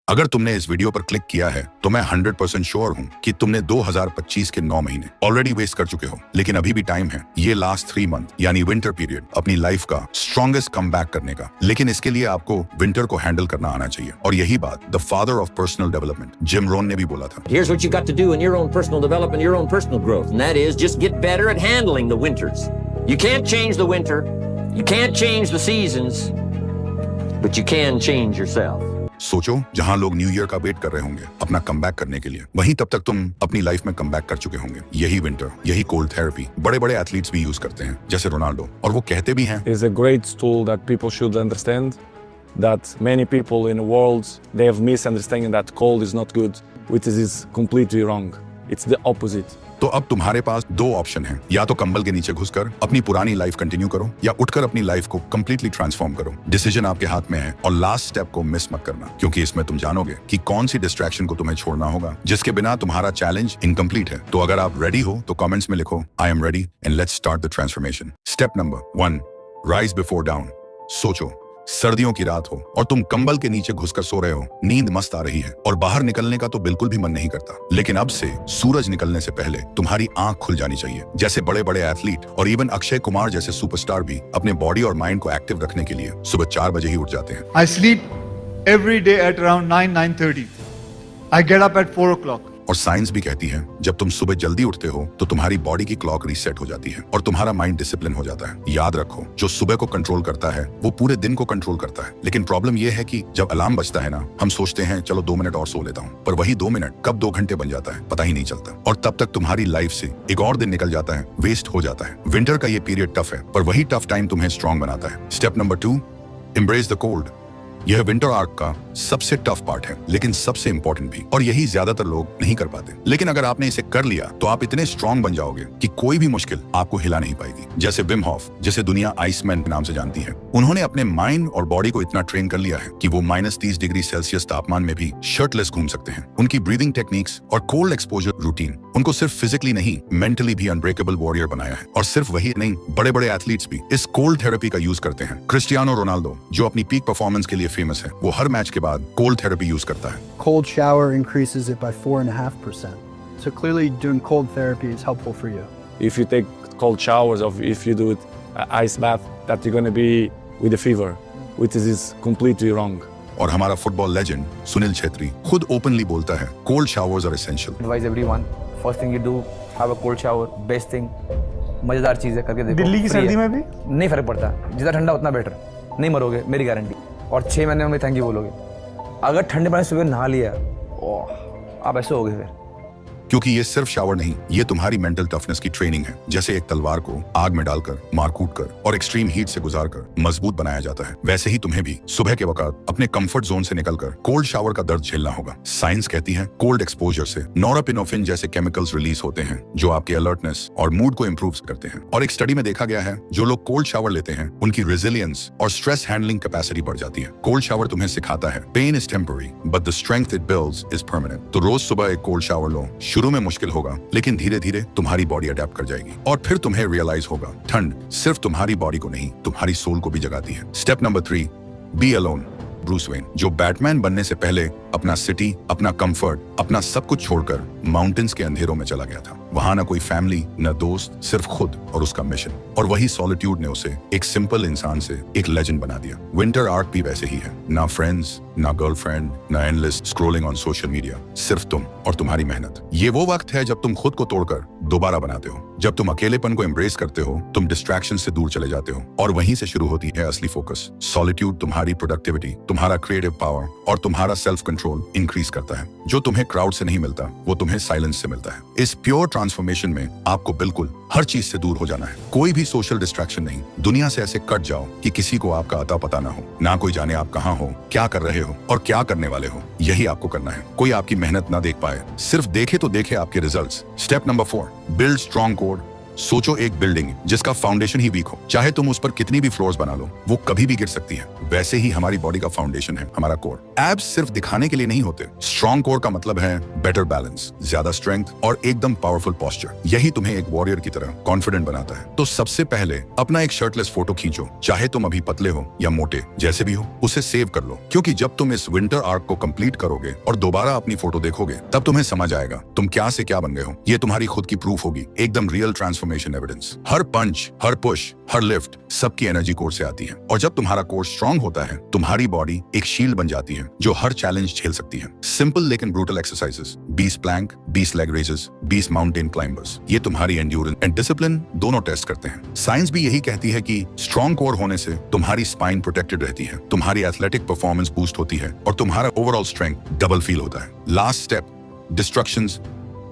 अगर तुमने इस वीडियो पर क्लिक किया है तो मैं 100% श्योर हूँ कि तुमने 2025 के 9 महीने ऑलरेडी वेस्ट कर चुके हो, लेकिन अभी भी टाइम है ये लास्ट 3 मंथ यानी विंटर पीरियड अपनी लाइफ का स्ट्रॉन्गेस्ट कम बैक करने का। लेकिन इसके लिए आपको विंटर को हैंडल करना आना चाहिए, और यही बात the father of personal development Jim Rohn ने भी बोला था। Here's what you got to do in your own personal development, your own personal growth, and that is just get better at handling the winters. You can't change the winter, you can't change the seasons, but you can change yourself. सोचो, जहां लोग new year का wait कर रहे होंगे अपना comeback करने के लिए, वहीं तब तक तुम अपनी लाइफ में कमबैक कर चुके होंगे। यही विंटर, यही कोल्ड थेरेपी बड़े बड़े एथलीट्स भी यूज करते हैं, जैसे रोनाल्डो, और वो कहते भी हैं It's a great tool that people should understand, that many people in the world, they have misunderstanding that cold is not good, which is completely wrong. It's the opposite. तो अब तुम्हारे पास 2 ऑप्शन हैं, या तो कंबल के नीचे घुसकर अपनी पुरानी लाइफ कंटिन्यू करो, या उठकर अपनी लाइफ को कंप्लीटली ट्रांसफॉर्म करो। डिसीजन आपके हाथ में है, और लास्ट स्टेप को मिस मत करना, क्योंकि इसमें तुम जानोगे कि कौन सी डिस्ट्रैक्शन को तुम्हें छोड़ना होगा, जिसके बिना तुम्हारा चैलेंज इनकम्प्लीट है। तो अगर आप रेडी हो तो कमेंट्स में लिखो I am ready and let's start the transformation. Step number 1, rise before down. सोचो, सर्दियों की रात हो और तुम कंबल के नीचे घुसकर सो रहे हो, नींद मस्त आ रही है और बाहर निकलने का तो बिल्कुल भी मन नहीं करता, लेकिन अब से सूरज निकलने से पहले तुम्हारी आंख खुल जानी चाहिए। जैसे बड़े बड़े एथलीट और इवन अक्षय कुमार जैसे सुपरस्टार भी अपने बॉडी और माइंड को एक्टिव रखने के लिए सुबह 4 बजे ही उठ जाते हैं। I sleep every day at around 9:30. I get up at 4 o'clock. और साइंस भी कहती है जब तुम सुबह जल्दी उठते हो तो तुम्हारी बॉडी की क्लॉक रीसेट हो जाती है और तुम्हारा माइंड डिसिप्लिन हो जाता है। याद रखो, जो सुबह को कंट्रोल करता है वो पूरे दिन को कंट्रोल करता है। लेकिन प्रॉब्लम ये है कि जब अलार्म बजता है ना, हम सोचते हैं चलो 2 मिनट और सो लेता हूँ, पर वही 2 मिनट कब 2 घंटे बन जाता है पता ही नहीं चलता, और तब तक तुम्हारी लाइफ से एक और दिन निकल जाता है, वेस्ट हो जाता है। विंटर का ये पीरियड टफ है, पर वही टफ टाइम तुम्हें स्ट्रॉन्ग बनाता है। Step number 2, embrace the cold. यह विंटर आर्क का सबसे टफ पार्ट है, लेकिन सबसे इंपॉर्टेंट भी, और यही ज्यादातर लोग नहीं कर पाते। लेकिन अगर आपने इसे कर लिया तो आप इतने स्ट्रॉन्ग बन जाओगे कि कोई भी मुश्किल आपको हिला नहीं पाएगी। जैसे विम हॉफ, जिसे दुनिया आइसमैन के नाम से जानती है, उन्होंने अपने माइंड और बॉडी को इतना ट्रेन कर लिया है कि वो -30 डिग्री सेल्सियस तापमान में भी शर्टलेस घूम सकते हैं। उनकी ब्रीदिंग टेक्निक्स और कोल्ड एक्सपोजर रूटीन उनको सिर्फ फिजिकली नहीं, मेंटली भी अनब्रेकेबल वॉरियर बनाया है। और सिर्फ वही नहीं, बड़े बड़े एथलीट्स भी इस कोल्ड थेरेपी का यूज करते हैं। क्रिस्टियानो रोनाल्डो, जो अपनी पीक परफॉर्मेंस के लिए फेमस है, वो हर मैच के बाद कोल्ड थेरेपी यूज करता है। Cold shower increases it by 4.5%. So clearly doing cold therapy is helpful for you. If you take cold showers or if you do it ice bath, that you're going to be with a fever, which is completely wrong. और हमारा football legend Sunil Chhetri खुद openly बोलता है cold showers are essential. Advise everyone, first thing you do, have a cold shower, best thing, मजेदार चीज है, करके देखो। दिल्ली की सर्दी में भी नहीं फर्क पड़ता, जितना ठंडा उतना बेटर, नहीं मरोगे मेरी गारंटी, और 6 महीने में थैंक यू बोलोगे। अगर ठंडे पानी सुबह नहा लिया, ओह, आप ऐसे हो गए फिर। क्योंकि ये सिर्फ शावर नहीं, ये तुम्हारी मेंटल टफनेस की ट्रेनिंग है। जैसे एक तलवार को आग में डालकर, मार कूट कर और एक्सट्रीम हीट से गुजारकर मजबूत बनाया जाता है, वैसे ही तुम्हें भी सुबह के वक्त अपने कंफर्ट जोन से निकलकर कोल्ड शावर का दर्द झेलना होगा। साइंस कहती है कोल्ड एक्सपोजर से नोरापिनेफ्रिन जैसे केमिकल्स रिलीज होते हैं जो आपके अलर्टनेस और मूड को इंप्रूव करते हैं। और एक स्टडी में देखा गया है जो लोग कोल्ड शावर लेते हैं उनकी रेजिलियंस और स्ट्रेस हैंडलिंग कैपेसिटी बढ़ जाती है। कोल्ड शावर तुम्हें सिखाता है pain is temporary but the strength it builds is permanent. तो रोज सुबह एक कोल्ड शावर लो। शुरू में मुश्किल होगा, लेकिन धीरे धीरे तुम्हारी बॉडी अडेप्ट कर जाएगी, और फिर तुम्हें रियलाइज होगा ठंड सिर्फ तुम्हारी बॉडी को नहीं, तुम्हारी सोल को भी जगाती है। Step number 3, be alone. Bruce Wayne, जो बैटमैन बनने से पहले अपना सिटी, अपना कंफर्ट, अपना सब कुछ छोड़कर माउंटेन्स के अंधेरों में चला गया था। वहां ना कोई फैमिली, न दोस्त, सिर्फ खुद और उसका मिशन। और वही सॉलिट्यूड ने उसे एक सिंपल इंसान से एक लेजेंड बना दिया। विंटर आर्क भी वैसे ही है, ना फ्रेंड्स, ना गर्लफ्रेंड, ना endless scrolling on social media, सिर्फ तुम और तुम्हारी मेहनत। ये वो वक्त है जब तुम खुद को तोड़कर दोबारा बनाते हो, जब तुम अकेलेपन को एम्ब्रेस करते हो, तुम डिस्ट्रैक्शन से दूर चले जाते हो, और वहीं से शुरू होती है असली फोकस। सॉलिट्यूड तुम्हारी प्रोडक्टिविटी, तुम्हारा क्रिएटिव पावर और तुम्हारा सेल्फ कंट्रोल इंक्रीज करता है। जो तुम्हें क्राउड से नहीं मिलता वो तुम्हें साइलेंस से मिलता है। इस प्योर ट्रांसफॉर्मेशन में आपको बिल्कुल हर चीज से दूर हो जाना है। कोई भी सोशल डिस्ट्रैक्शन नहीं, दुनिया से ऐसे कट जाओ कि किसी को आपका अता पता ना हो, ना कोई जाने आप कहाँ हो, क्या कर रहे हो और क्या करने वाले हो। यही आपको करना है। कोई आपकी मेहनत ना देख पाए, सिर्फ देखे तो देखे आपके results. Step number 4, build strong core, सोचो एक बिल्डिंग जिसका फाउंडेशन ही वीक हो, चाहे तुम उस पर कितनी भी फ्लोर्स बना लो, वो कभी भी गिर सकती है। वैसे ही हमारी बॉडी का फाउंडेशन है हमारा कोर। एब्स सिर्फ दिखाने के लिए नहीं होते। स्ट्रॉन्ग कोर का मतलब है बेटर बैलेंस, ज्यादा स्ट्रेंथ और एकदम पावरफुल पोस्चर। यही तुम्हें एक वॉरियर की तरह कॉन्फिडेंट बनाता है। तो सबसे पहले अपना एक शर्टलेस फोटो खींचो, चाहे तुम अभी पतले हो या मोटे, जैसे भी हो, उसे सेव कर लो, क्योंकि जब तुम इस विंटर आर्क को कंप्लीट करोगे और दोबारा अपनी फोटो देखोगे, तब तुम्हें समझ आएगा तुम क्या से क्या बन गए हो। ये तुम्हारी खुद की प्रूफ होगी, एकदम रियल ट्रांसफॉर्मेशन एविडेंस। हर पंच, हर पुश, हर लिफ्ट सबकी एनर्जी कोर से आती है। और जब तुम्हारा कोर स्ट्रांग होता है, तुम्हारी बॉडी एक शील्ड बन जाती है जो हर चैलेंज झेल सकती है। सिंपल लेकिन brutal exercises, 20 plank, 20 leg raises, 20 mountain climbers, ये तुम्हारी एंड्योरेंस एंड डिसिप्लिन दोनों टेस्ट करते हैं। साइंस भी यही कहती है कि स्ट्रांग कोर होने से तुम्हारी स्पाइन प्रोटेक्टेड रहती है, तुम्हारी एथलेटिक परफॉर्मेंस बूस्ट होती है और तुम्हारा ओवरऑल स्ट्रेंथ डबल फील होता है। Last step, destructions.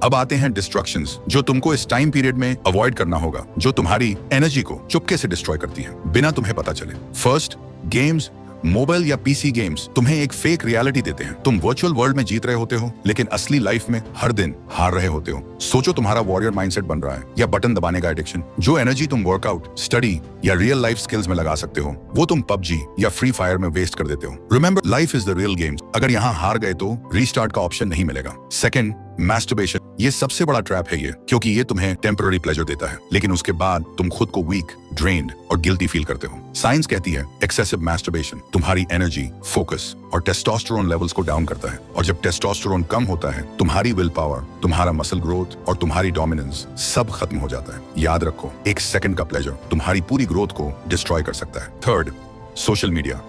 अब आते हैं डिस्ट्रक्शंस जो तुमको इस टाइम पीरियड में अवॉइड करना होगा, जो तुम्हारी एनर्जी को चुपके से डिस्ट्रॉय करती है बिना तुम्हें पता चले। First, games. मोबाइल या पीसी गेम्स तुम्हें एक फेक रियलिटी देते हैं। तुम वर्चुअल वर्ल्ड में जीत रहे होते हो, लेकिन असली लाइफ में हर दिन हार रहे होते हो। सोचो तुम्हारा वॉरियर माइंडसेट बन रहा है या बटन दबाने का एडिक्शन। जो एनर्जी तुम वर्कआउट, स्टडी या रियल लाइफ स्किल्स में लगा सकते हो, वो तुम पबजी या फ्री फायर में वेस्ट कर देते हो। Remember, life is the real games. अगर यहाँ हार गए तो रीस्टार्ट का ऑप्शन नहीं मिलेगा। Second, masturbation. ये सबसे बड़ा ट्रैप है ये, क्योंकि ये तुम्हें टेम्पररी प्लेजर देता है, लेकिन उसके बाद तुम खुद को वीक, ड्रेन्ड और गिल्टी फील करते हो। साइंस कहती है एक्सेसिव मैस्टरबेशन तुम्हारी एनर्जी, फोकस और टेस्टोस्टेरोन लेवल्स को डाउन करता है। और जब टेस्टोस्टेरोन कम होता है, तुम्हारी विल पावर, तुम्हारा मसल ग्रोथ और तुम्हारी डोमिनेंस सब खत्म हो जाता है। याद रखो, एक सेकंड का प्लेजर तुम्हारी पूरी ग्रोथ को डिस्ट्रॉय कर सकता है। Third, social media.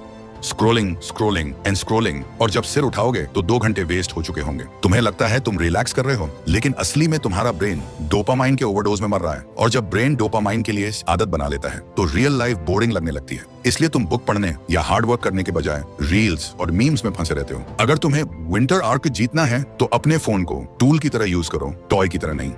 Scrolling and scrolling, और जब सिर उठाओगे तो 2 घंटे वेस्ट हो चुके होंगे। तुम्हें लगता है तुम रिलैक्स कर रहे हो, लेकिन असली में तुम्हारा ब्रेन डोपामाइन के ओवरडोज में मर रहा है। और जब ब्रेन डोपामाइन के लिए आदत बना लेता है, तो रियल लाइफ बोरिंग लगने लगती है। इसलिए तुम बुक पढ़ने या हार्ड वर्क करने के बजाय रील्स और मीम्स में फंसे रहते हो। अगर तुम्हें विंटर आर्क जीतना है, तो अपने फोन को टूल की तरह यूज करो, टॉय की तरह नहीं।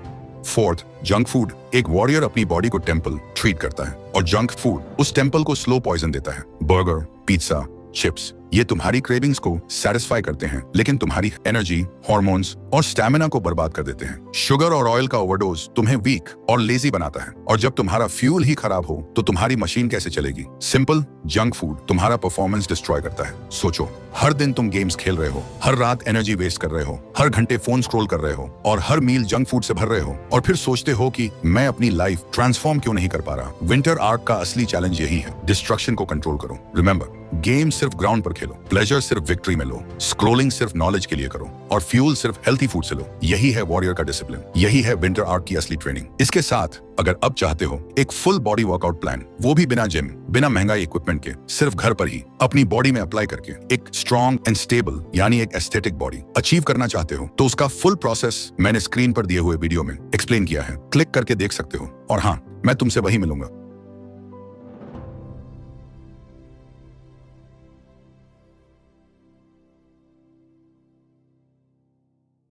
Fourth, junk food. एक वॉरियर अपनी बॉडी को टेम्पल ट्रीट करता है, और जंक फूड उस टेम्पल को स्लो पॉइजन देता है। बर्गर, पिज्जा, चिप्स, ये तुम्हारी क्रेविंग्स को सेटिस्फाई करते हैं, लेकिन तुम्हारी एनर्जी, हॉर्मोन्स और स्टैमिना को बर्बाद कर देते हैं। शुगर और ऑयल का ओवरडोज तुम्हें वीक और लेजी बनाता है, और जब तुम्हारा फ्यूल ही खराब हो, तो तुम्हारी मशीन कैसे चलेगी? सिंपल, जंक फूड तुम्हारा परफॉर्मेंस डिस्ट्रॉय करता है। सोचो, हर दिन तुम गेम्स खेल रहे हो, हर रात एनर्जी वेस्ट कर रहे हो, हर घंटे फोन स्क्रॉल कर रहे हो, और हर मील जंक फूड से भर रहे हो, और फिर सोचते हो कि मैं अपनी लाइफ ट्रांसफॉर्म क्यों नहीं कर पा रहा। विंटर आर्क का असली चैलेंज यही है, डिस्ट्रक्शन को कंट्रोल करो। रिमेंबर, गेम सिर्फ ग्राउंड पर खेलो, प्लेजर सिर्फ विक्ट्री में लो, स्क्रोलिंग सिर्फ नॉलेज के लिए करो, और फ्यूल सिर्फ हेल्थी फूड से लो। यही है वॉरियर का डिसिप्लिन, यही है विंटर आर्क की असली ट्रेनिंग। इसके साथ अगर अब चाहते हो एक फुल बॉडी वर्कआउट प्लान, वो भी बिना जिम, बिना महंगाई इक्विपमेंट के, सिर्फ घर पर ही अपनी बॉडी में अप्लाई करके एक स्ट्रॉन्ग एंड स्टेबल यानी एक एस्थेटिक बॉडी अचीव करना चाहते हो, तो उसका फुल प्रोसेस मैंने स्क्रीन पर दिए हुए वीडियो में एक्सप्लेन किया है। क्लिक करके देख सकते हो। और हाँ, मैं तुमसे वही मिलूंगा